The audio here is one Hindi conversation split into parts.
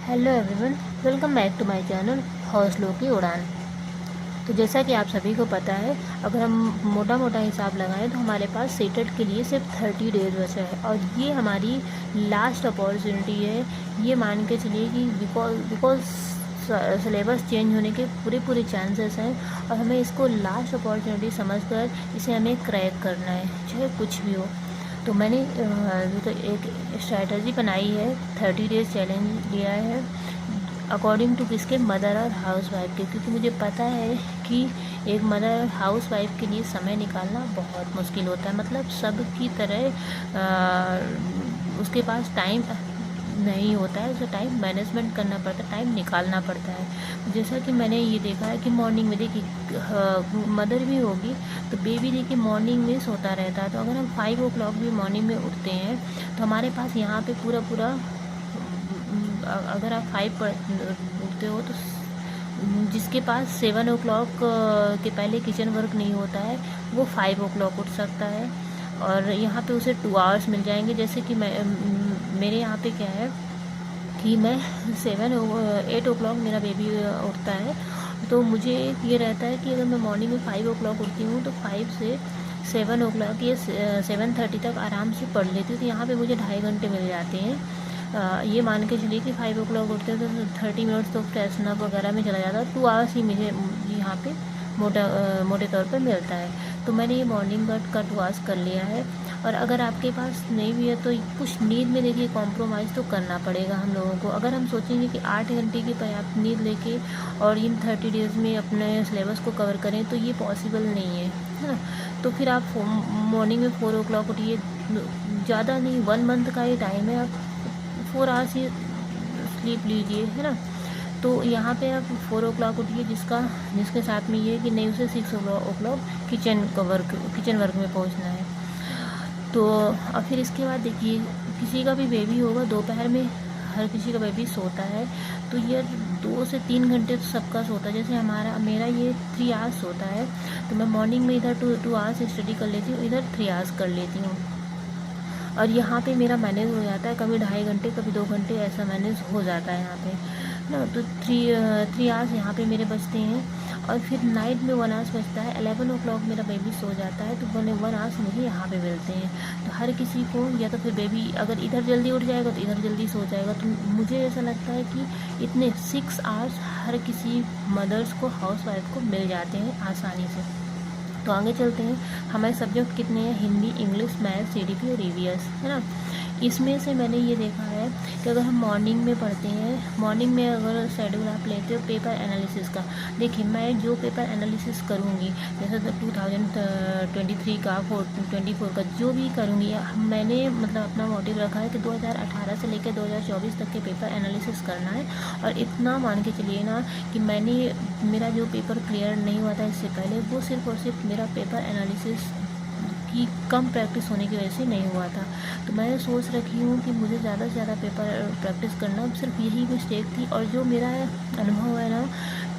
Hello everyone, welcome back to my channel हौसलों की उड़ान। तो जैसा कि आप सभी को पता है, अगर हम मोटा मोटा हिसाब लगाएं तो हमारे पास सीटेट के लिए सिर्फ 30 डेज बचा है और ये हमारी लास्ट अपॉर्चुनिटी है। ये मान के चलिए कि बिकॉज सिलेबस चेंज होने के पूरे चांसेस हैं और हमें इसको लास्ट अपॉर्चुनिटी समझकर इसे हमें क्रैक करना है, चाहे कुछ भी हो। तो मैंने तो एक स्ट्रैटेजी बनाई है, 30 डेज चैलेंज लिया है अकॉर्डिंग टू किसके, मदर और हाउस वाइफ के, क्योंकि मुझे पता है कि एक मदर और हाउस वाइफ के लिए समय निकालना बहुत मुश्किल होता है। मतलब सब की तरह उसके पास टाइम नहीं होता है, उसे टाइम मैनेजमेंट करना पड़ता है, टाइम निकालना पड़ता है। जैसा कि मैंने ये देखा है कि मॉर्निंग में देखिए मदर भी होगी तो बेबी देखिए मॉर्निंग में सोता रहता है। तो अगर हम 5 o'clock भी मॉर्निंग में उठते हैं तो हमारे पास यहाँ पे पूरा अगर आप 5 पर उठते हो तो जिसके पास 7 o'clock के पहले किचन वर्क नहीं होता है वो 5 o'clock उठ सकता है और यहाँ पे उसे 2 hours मिल जाएंगे। जैसे कि मेरे यहाँ पे क्या है कि मैं 8 o'clock मेरा बेबी उठता है, तो मुझे ये रहता है कि अगर मैं मॉर्निंग में 5 o'clock उठती हूँ तो 5 से 7 o'clock या 7:30 तक आराम से पढ़ लेती हूँ। तो यहाँ पे मुझे 2.5 घंटे मिल जाते हैं। ये मान के चलिए कि 5 o'clock उठते हैं तो 30 मिनट्स तो फ्रेशन अप वगैरह में चला जाता है। 2 hours ही मुझे यहाँ पे मोटे तौर पर मिलता है। तो मैंने ये मॉर्निंग का 2 hours कर लिया है। और अगर आपके पास नहीं भी है तो कुछ नींद में देखिए कॉम्प्रोमाइज़ तो करना पड़ेगा हम लोगों को। अगर हम सोचेंगे कि 8 घंटे की पर्याप्त नींद लेके और इन 30 डेज़ में अपने सिलेबस को कवर करें तो ये पॉसिबल नहीं है ना। तो फिर आप मॉर्निंग में 4 o'clock उठिए, ज़्यादा नहीं 1 मंथ का ही टाइम है, आप 4 hours ही स्लीप लीजिए, है ना। तो यहाँ पे आप 4 o'clock उठिए, जिसके साथ में ये है कि नहीं उसे 6 o'clock किचन वर्क में पहुँचना है। तो और फिर इसके बाद देखिए किसी का भी बेबी होगा दोपहर में, हर किसी का बेबी सोता है तो ये 2 से 3 घंटे तो सबका सोता है। जैसे मेरा ये 3 hours सोता है तो मैं मॉर्निंग में इधर 2 hours स्टडी कर लेती हूँ, इधर 3 hours कर लेती हूँ और यहाँ पे मेरा मैनेज हो जाता है। कभी 2.5 घंटे कभी 2 घंटे ऐसा मैनेज हो जाता है यहाँ पे ना। तो 3 hours यहाँ पे मेरे बचते हैं और फिर नाइट में 1 hours बचता है। 11 o'clock मेरा बेबी सो जाता है तो 1 hours मुझे यहाँ पे मिलते हैं। तो हर किसी को या तो फिर बेबी अगर इधर जल्दी उठ जाएगा तो इधर जल्दी सो जाएगा। तो मुझे ऐसा लगता है कि इतने 6 hours हर किसी मदर्स को, हाउस वाइफ को मिल जाते हैं आसानी से। तो आगे चलते हैं। हमारे सब्जेक्ट कितने हैं? हिंदी, इंग्लिश, मैथ, सीडीपी और ईवीएस, है ना। इसमें से मैंने ये देखा है कि अगर हम मॉर्निंग में पढ़ते हैं, मॉर्निंग में अगर शेड्यूल आप लेते हो पेपर एनालिसिस का, देखिए मैं जो पेपर एनालिसिस करूँगी जैसे 2023 का 24 का जो भी करूँगी, मैंने मतलब अपना मोटिव रखा है कि 2018 से लेकर 2024 तक के पेपर एनालिसिस करना है। और इतना मान के चलिए ना कि मेरा जो पेपर क्लियर नहीं हुआ था इससे पहले, वो सिर्फ और सिर्फ मेरा पेपर एनालिसिस की कम प्रैक्टिस होने की वजह से नहीं हुआ था। तो मैं सोच रखी हूँ कि मुझे ज़्यादा से ज़्यादा पेपर प्रैक्टिस करना, सिर्फ यही मिस्टेक थी। और जो मेरा अनुभव है ना,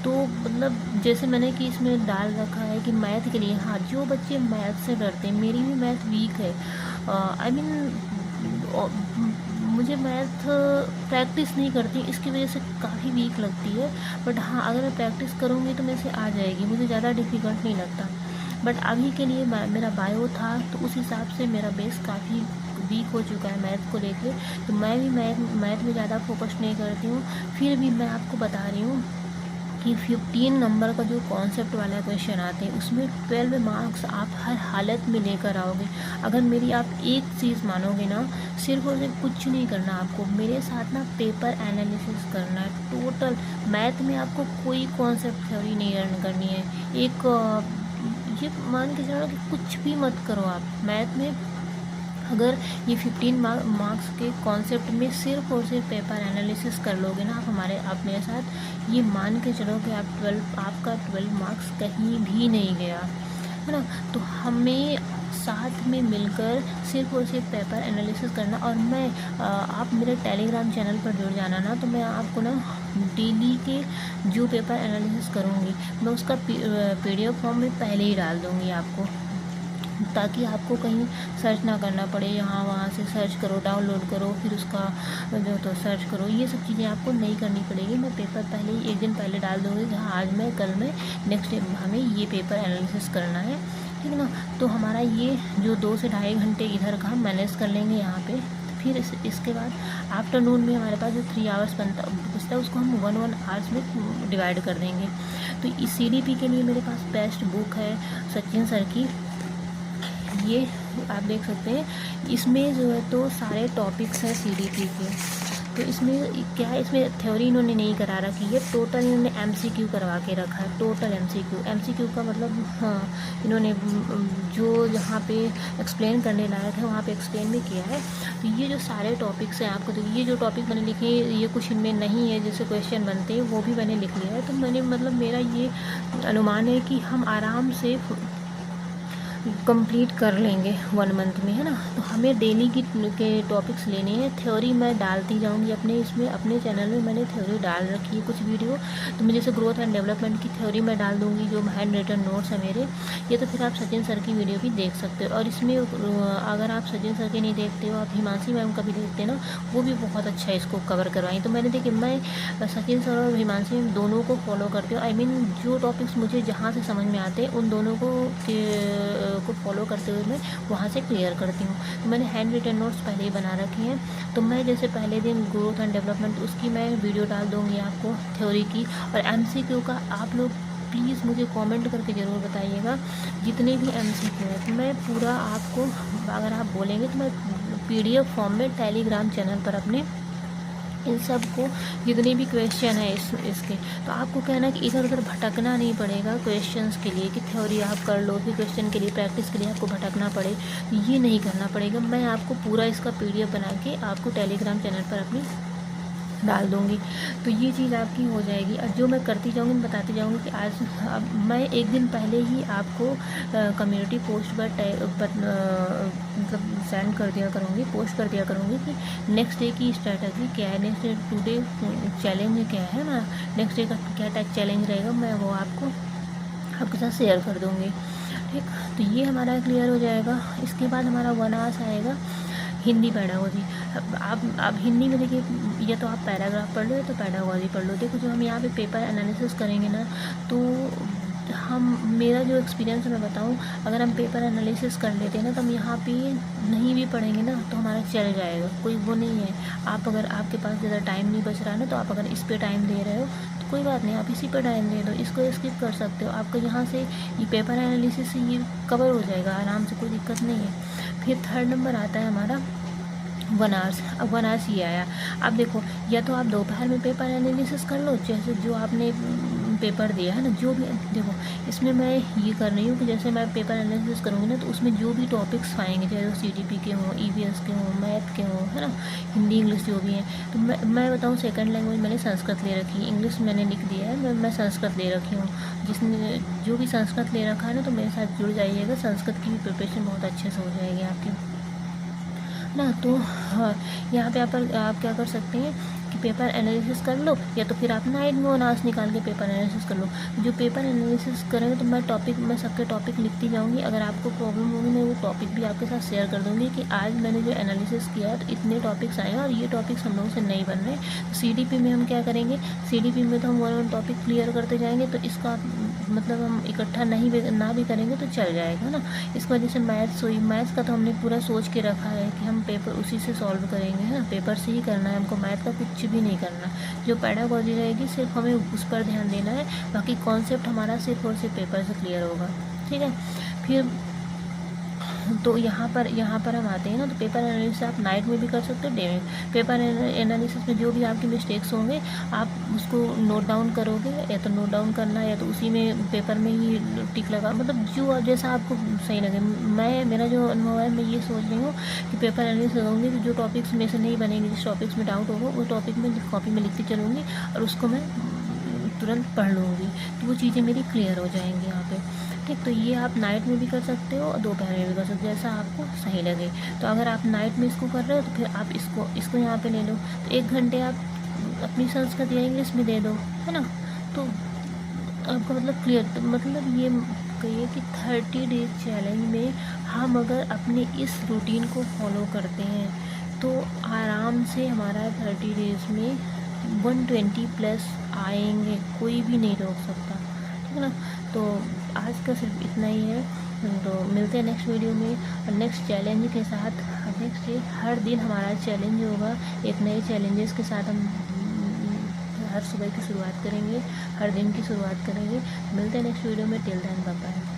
तो मतलब जैसे मैंने कि इसमें डाल रखा है कि मैथ के लिए, हाँ जो बच्चे मैथ से डरते हैं, मेरी भी मैथ वीक है, आई मीन मुझे मैथ प्रैक्टिस नहीं करती इसकी वजह से काफ़ी वीक लगती है। बट हाँ अगर मैं प्रैक्टिस करूँगी तो मेरे से आ जाएगी, मुझे ज़्यादा डिफ़िकल्ट नहीं लगता। बट अभी के लिए मेरा बायो था तो उस हिसाब से मेरा बेस काफ़ी वीक हो चुका है मैथ को लेके। तो मैं भी मैथ में ज़्यादा फोकस नहीं करती हूँ। फिर भी मैं आपको बता रही हूँ कि 15 नंबर का जो कॉन्सेप्ट वाला क्वेश्चन आते हैं उसमें 12 मार्क्स आप हर हालत में लेकर आओगे। अगर मेरी आप एक चीज़ मानोगे ना, सिर्फ और सिर्फ कुछ नहीं करना, आपको मेरे साथ ना पेपर एनालिसिस करना है टोटल। मैथ में आपको कोई कॉन्सेप्ट थ्योरी नहीं लर्न करनी है। ये मान के चलो कि कुछ भी मत करो आप मैथ में। अगर ये 15 मार्क्स के कॉन्सेप्ट में सिर्फ और सिर्फ पेपर एनालिसिस कर लोगे ना आप मेरे साथ, ये मान के चलो कि आपका 12 मार्क्स कहीं भी नहीं गया, है ना। तो हमें साथ में मिलकर सिर्फ और सिर्फ पेपर एनालिसिस करना। और आप मेरे टेलीग्राम चैनल पर जुड़ जाना ना, तो मैं आपको ना डेली के जो पेपर एनालिसिस करूँगी मैं उसका PDF फॉर्म में पहले ही डाल दूँगी आपको। ताकि आपको कहीं सर्च ना करना पड़े, यहाँ वहाँ से सर्च करो, डाउनलोड करो, फिर उसका जो तो सर्च करो, ये सब चीज़ें आपको नहीं करनी पड़ेगी। मैं पेपर पहले ही एक दिन पहले डाल दूँगी, जहाँ आज मैं कल मैं नेक्स्ट डे हमें ये पेपर एनालिसिस करना है, ठीक है ना। तो हमारा ये जो 2 से ढाई घंटे इधर का हम मैनेज कर लेंगे यहाँ पे। फिर इसके बाद आफ्टरनून में हमारे पास जो 3 आवर्स बचता है उसको हम 1 आवर्स में डिवाइड कर देंगे। तो इस CDP के लिए मेरे पास बेस्ट बुक है सचिन सर की, ये आप देख सकते हैं। इसमें जो है तो सारे टॉपिक्स हैं CDP के। तो इसमें क्या है, इसमें थ्योरी इन्होंने नहीं करा रखी है, टोटल इन्होंने MCQ करवा के रखा है, टोटल MCQ का मतलब हाँ, इन्होंने जो जहाँ पे एक्सप्लेन करने लायक है वहाँ पे एक्सप्लेन भी किया है। तो ये जो सारे टॉपिक्स हैं आपको, तो ये जो टॉपिक मैंने लिखे ये कुछ इनमें नहीं है, जैसे क्वेश्चन बनते हैं वो भी मैंने लिख लिया है। तो मैंने मतलब मेरा ये अनुमान है कि हम आराम से कंप्लीट कर लेंगे 1 मंथ में, है ना। तो हमें डेली के टॉपिक्स लेने हैं। थ्योरी मैं डालती जाऊंगी अपने इसमें, अपने चैनल में मैंने थ्योरी डाल रखी है कुछ वीडियो। तो मैं जैसे ग्रोथ एंड डेवलपमेंट की थ्योरी मैं डाल दूंगी, जो हैंड रिटन नोट्स है मेरे ये। तो फिर आप सचिन सर की वीडियो भी देख सकते हो। और इसमें अगर आप सचिन सर के नहीं देखते हो, आप हिमांशी मैम का भी देखते हैं ना, वो भी बहुत अच्छा इसको कवर करवाई। तो मैंने देखिए मैं सचिन सर और हिमांशी मैम दोनों को फॉलो करती हूँ। जो टॉपिक्स मुझे जहाँ से समझ में आते हैं उन दोनों को फॉलो करते हुए मैं वहाँ से क्लियर करती हूँ। तो मैंने हैंड रिटन नोट्स पहले ही बना रखे हैं। तो मैं जैसे पहले दिन ग्रोथ एंड डेवलपमेंट उसकी मैं वीडियो डाल दूँगी आपको थ्योरी की। और MCQ का आप लोग प्लीज़ मुझे कमेंट करके ज़रूर बताइएगा, जितने भी MCQ हैं मैं पूरा आपको, अगर आप बोलेंगे तो मैं PDF फॉर्म में टेलीग्राम चैनल पर अपने इन सब को जितने भी क्वेश्चन है इसके, तो आपको कहना है कि इधर उधर भटकना नहीं पड़ेगा क्वेश्चंस के लिए कि थ्योरी आप कर लो फिर क्वेश्चन के लिए प्रैक्टिस के लिए आपको भटकना पड़े, ये नहीं करना पड़ेगा। मैं आपको पूरा इसका PDF बना के आपको टेलीग्राम चैनल पर अपनी डाल दूँगी। तो ये चीज़ आपकी हो जाएगी। और जो मैं करती जाऊँगी मैं बताती जाऊँगी कि आज मैं एक दिन पहले ही आपको कम्युनिटी पोस्ट पर मतलब सेंड कर दिया करूँगी, पोस्ट कर दिया करूँगी कि नेक्स्ट डे की स्ट्रैटेजी क्या है, नेक्स्ट डे टुडे चैलेंज क्या है ना, नेक्स्ट डे का क्या टाइप चैलेंज रहेगा, मैं वो आपके साथ शेयर कर दूँगी। ठीक, तो ये हमारा क्लियर हो जाएगा। इसके बाद हमारा 1 आवर्स आएगा हिंदी पेडागोजी। आप हिंदी में देखिए, या तो आप पैराग्राफ पढ़ लो या तो पेडागोजी पढ़ लो। देखो जो हम यहाँ पे पेपर एनालिसिस करेंगे ना, तो हम मेरा जो एक्सपीरियंस है मैं बताऊँ, अगर हम पेपर एनालिसिस कर लेते हैं ना तो हम यहाँ पे नहीं भी पढ़ेंगे ना तो हमारा चल जाएगा, कोई वो नहीं है। आप अगर आपके पास ज़्यादा टाइम नहीं बच रहा है ना, तो आप अगर इस पर टाइम दे रहे हो तो कोई बात नहीं, आप इसी पर टाइम दे दो, इसको स्किप कर सकते हो। आपका यहाँ से ये पेपर एनालिसिस से ये कवर हो जाएगा आराम से, कोई दिक्कत नहीं है। फिर 3rd नंबर आता है हमारा 1 आवर्स। अब 1 आवर्स ये आया। अब देखो, या तो आप दोपहर में पेपर एनालिसिस कर लो, जैसे जो आपने पेपर दिया है ना, जो भी देखो इसमें मैं ये कर रही हूँ कि जैसे मैं पेपर एनालिसिस करूँगी ना, तो उसमें जो भी टॉपिक्स आएंगे, चाहे वो CDP के हों, EVS के हों, मैथ के हों, है ना, हिंदी इंग्लिश जो भी हैं, तो मैं बताऊँ सेकंड लैंग्वेज मैंने संस्कृत ले रखी है, इंग्लिश मैंने लिख दिया है, मैं संस्कृत ले रखी हूँ। जिसने जो भी संस्कृत ले रखा है ना, तो मेरे साथ जुड़ जाइएगा, संस्कृत की भी प्रिपरेशन बहुत अच्छे से हो जाएगी आपकी ना। तो हाँ, यहाँ पे आप क्या कर सकते हैं कि पेपर एनालिसिस कर लो, या तो फिर आप नाइट में 1 आवर्स निकाल के पेपर एनालिसिस कर लो। जो पेपर एनालिसिस करेंगे तो मैं सबके टॉपिक लिखती जाऊँगी। अगर आपको प्रॉब्लम होगी मैं वो टॉपिक भी आपके साथ शेयर कर दूँगी कि आज मैंने जो एनालिसिस किया तो इतने टॉपिक्स आए हैं और ये टॉपिक्स हम लोगों से नहीं बन रहे। CDP में हम क्या करेंगे, CDP में तो हम 1 टॉपिक क्लियर करते जाएंगे, तो इसका मतलब हम इकट्ठा ना भी करेंगे तो चल जाएगा ना। इस वजह से मैथ्स का तो हमने पूरा सोच के रखा है कि हम पेपर उसी से सॉल्व करेंगे, है ना, पेपर से ही करना है हमको, मैथ का कुछ भी नहीं करना। जो पेडागोजी रहेगी सिर्फ हमें उस पर ध्यान देना है, बाकी कॉन्सेप्ट हमारा सिर्फ और सिर्फ पेपर से क्लियर होगा, ठीक है। फिर तो यहाँ पर हम आते हैं ना, तो पेपर एनालिसिस आप नाइट में भी कर सकते हो, डे में। पेपर एनालिसिस में जो भी आपके मिस्टेक्स होंगे आप उसको नोट डाउन करोगे, या तो नोट डाउन करना या तो उसी में पेपर में ही टिक लगा, मतलब जो जैसा आपको सही लगे। मेरा जो अनुभव है, मैं ये सोच रही हूँ कि पेपर एनालिसिस करूँगी तो जो टॉपिक्स में से नहीं बनेंगे, जिस टॉपिक्स में डाउट होगा उस टॉपिक में कॉपी में लिखती चलूँगी और उसको मैं तुरंत पढ़ लूँगी, तो वो चीज़ें मेरी क्लियर हो जाएंगी यहाँ पे। ठीक, तो ये आप नाइट में भी कर सकते हो और दोपहर में भी कर सकते हो, जैसा आपको सही लगे। तो अगर आप नाइट में इसको कर रहे हो तो फिर आप इसको यहाँ पे ले लो, तो 1 घंटे आप अपनी संस्कृत या इंग्लिश में दे दो, है ना, तो आपका मतलब क्लियर, तो मतलब ये कहिए कि 30 डेज चैलेंज में हम अगर अपने इस रूटीन को फॉलो करते हैं तो आराम से हमारा 30 डेज़ में 120 प्लस आएंगे, कोई भी नहीं रोक सकता, ठीक है ना। तो आज का सिर्फ इतना ही है। तो मिलते हैं नेक्स्ट वीडियो में और नेक्स्ट चैलेंज के साथ। नेक्स्ट डे हर दिन हमारा चैलेंज होगा, एक नए चैलेंजेस के साथ हम हर सुबह की शुरुआत करेंगे, हर दिन की शुरुआत करेंगे। मिलते हैं नेक्स्ट वीडियो में। Till then bye bye.